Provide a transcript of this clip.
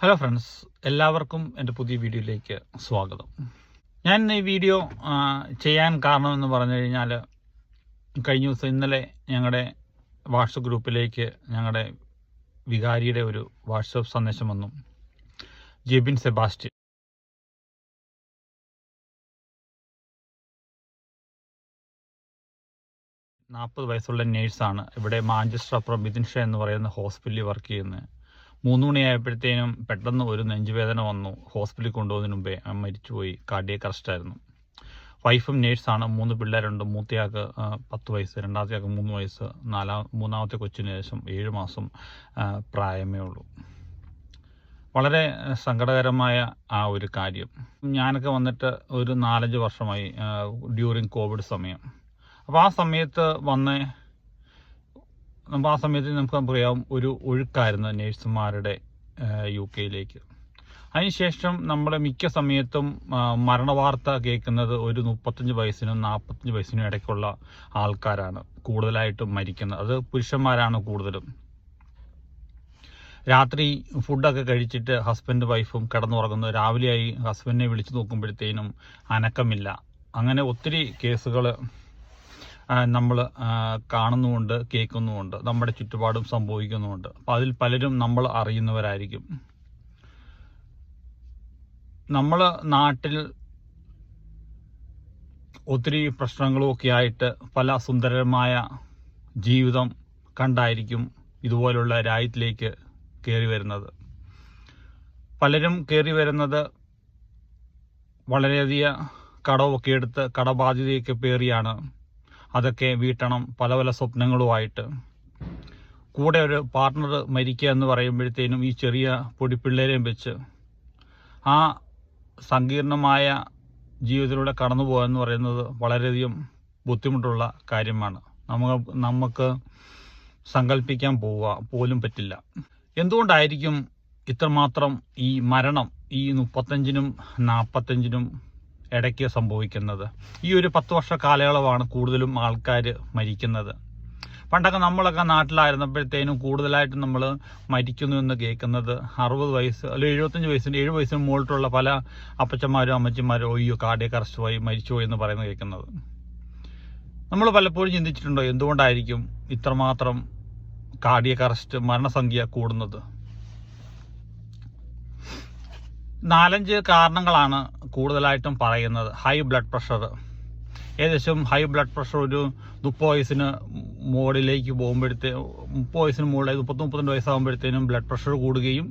Hello friends, എല്ലാവർക്കും എൻ്റെ പുതിയ വീഡിയോയിലേക്ക് സ്വാഗതം. ഞാൻ ഈ വീഡിയോ ചെയ്യാൻ കാരണമെന്ന് പറഞ്ഞു കഴിഞ്ഞാൽ, കഴിഞ്ഞ ദിവസം ഇന്നലെ ഞങ്ങളുടെ വാട്സപ്പ് ഗ്രൂപ്പിലേക്ക് ഞങ്ങളുടെ വികാരിയുടെ ഒരു വാട്സപ്പ് സന്ദേശം വന്നു. ജെബിൻ സെബാസ്റ്റ്യൻ 40 വയസ്സുള്ള നേഴ്സാണ്. ഇവിടെ മാഞ്ചസ്റ്റർ അപ്പുറം മിഥുൻഷ എന്ന് പറയുന്ന ഹോസ്പിറ്റലിൽ വർക്ക് ചെയ്യുന്നത്. 3 മണിയായപ്പോഴത്തേനും പെട്ടെന്ന് ഒരു നെഞ്ചുവേദന വന്നു. ഹോസ്പിറ്റലിൽ കൊണ്ടുപോകുന്നതിന് മുമ്പേ മരിച്ചുപോയി. കാർഡിയക് അറസ്റ്റായിരുന്നു. വൈഫും നേഴ്സാണ്. 3 പിള്ളേരുണ്ട്. മൂത്തയാൾക്ക് 10 വയസ്സ്, രണ്ടാമത്തെയാൾക്ക് 3 വയസ്സ്, മൂന്നാമത്തെ കൊച്ചിന് ശേഷം 7 മാസം പ്രായമേ ഉള്ളൂ. വളരെ സങ്കടകരമായ ആ ഒരു കാര്യം. ഞാനൊക്കെ വന്നിട്ട് ഒരു 4-5 വർഷമായി, ഡ്യൂറിങ് കോവിഡ് സമയം. അപ്പോൾ ആ സമയത്ത് നമുക്ക് പറയാം ഒരു ഒഴുക്കായിരുന്നു നേഴ്സുമാരുടെ UK-യിലേക്ക്. അതിനുശേഷം നമ്മൾ മിക്ക സമയത്തും മരണവാർത്ത കേൾക്കുന്നത് ഒരു 35 വയസ്സിനും 45 വയസ്സിനും ഇടയ്ക്കുള്ള ആൾക്കാരാണ് കൂടുതലായിട്ടും മരിക്കുന്നത്. അത് പുരുഷന്മാരാണ് കൂടുതലും. രാത്രി ഫുഡൊക്കെ കഴിച്ചിട്ട് ഹസ്ബൻഡ് വൈഫും കിടന്നുറങ്ങുന്നു. രാവിലെയായി ഹസ്ബൻഡിനെ വിളിച്ചു നോക്കുമ്പോഴത്തേനും അനക്കമില്ല. അങ്ങനെ ഒത്തിരി കേസുകൾ നമ്മൾ കാണുന്നുമുണ്ട്, കേൾക്കുന്നുമുണ്ട്, നമ്മുടെ ചുറ്റുപാടും സംഭവിക്കുന്നുമുണ്ട്. അപ്പോൾ അതിൽ പലരും നമ്മൾ അറിയുന്നവരായിരിക്കും. നമ്മൾ നാട്ടിൽ ഒത്തിരി പ്രശ്നങ്ങളുമൊക്കെ ആയിട്ട് പല സുന്ദരമായ ജീവിതം കണ്ടായിരിക്കും ഇതുപോലുള്ള രാജ്യത്തിലേക്ക് കയറി വരുന്നത്. പലരും കയറി വരുന്നത് വളരെയധികം കടമൊക്കെ എടുത്ത് കടബാധ്യതയൊക്കെ പേറിയാണ്. അതൊക്കെ വീട്ടണം, പല പല സ്വപ്നങ്ങളുമായിട്ട്. കൂടെ ഒരു പാർട്ട്ണർ മരിക്കുക എന്ന് പറയുമ്പോഴത്തേനും ഈ ചെറിയ പൊടിപ്പിള്ളേരെയും വെച്ച് ആ സങ്കീർണമായ ജീവിതത്തിലൂടെ കടന്നു പോകുക എന്ന് പറയുന്നത് വളരെയധികം ബുദ്ധിമുട്ടുള്ള കാര്യമാണ്. നമുക്ക് സങ്കല്പിക്കാൻ പോലും പറ്റില്ല. എന്തുകൊണ്ടായിരിക്കും ഇത്രമാത്രം ഈ മരണം ഈ 35-നും 45-നും ഇടയ്ക്ക് സംഭവിക്കുന്നത്? ഈ ഒരു 10 വർഷ കാലയളവാണ് കൂടുതലും ആൾക്കാർ മരിക്കുന്നത്. പണ്ടൊക്കെ നമ്മളൊക്കെ നാട്ടിലായിരുന്നപ്പോഴത്തേനും കൂടുതലായിട്ടും നമ്മൾ മരിക്കുന്നു എന്ന് കേൾക്കുന്നത് 60 വയസ്സ് അല്ലെങ്കിൽ 7 വയസ്സിന് മുകളിലുള്ള പല അപ്പച്ചന്മാരും അമ്മച്ചിമാരും അയ്യോ കാർഡിയക് അറസ്റ്റ് മരിച്ചുപോയി എന്ന് പറയുന്നത് കേൾക്കുന്നത്. നമ്മൾ പലപ്പോഴും ചിന്തിച്ചിട്ടുണ്ടോ എന്തുകൊണ്ടായിരിക്കും ഇത്രമാത്രം കാർഡിയക് അറസ്റ്റ് മരണസംഖ്യ കൂടുന്നത്? 4-5 കാരണങ്ങളാണ് കൂടുതലായിട്ടും പറയുന്നത്. ഹൈ ബ്ലഡ് പ്രഷർ, ഏകദേശം ഹൈ ബ്ലഡ് പ്രഷർ ഒരു 30 വയസ്സിന് മുകളിലേക്ക് പോകുമ്പോഴത്തേക്കും 30 വയസ്സിന് മുകളിൽ 32 വയസ്സാകുമ്പോഴത്തേനും ബ്ലഡ് പ്രഷർ കൂടുകയും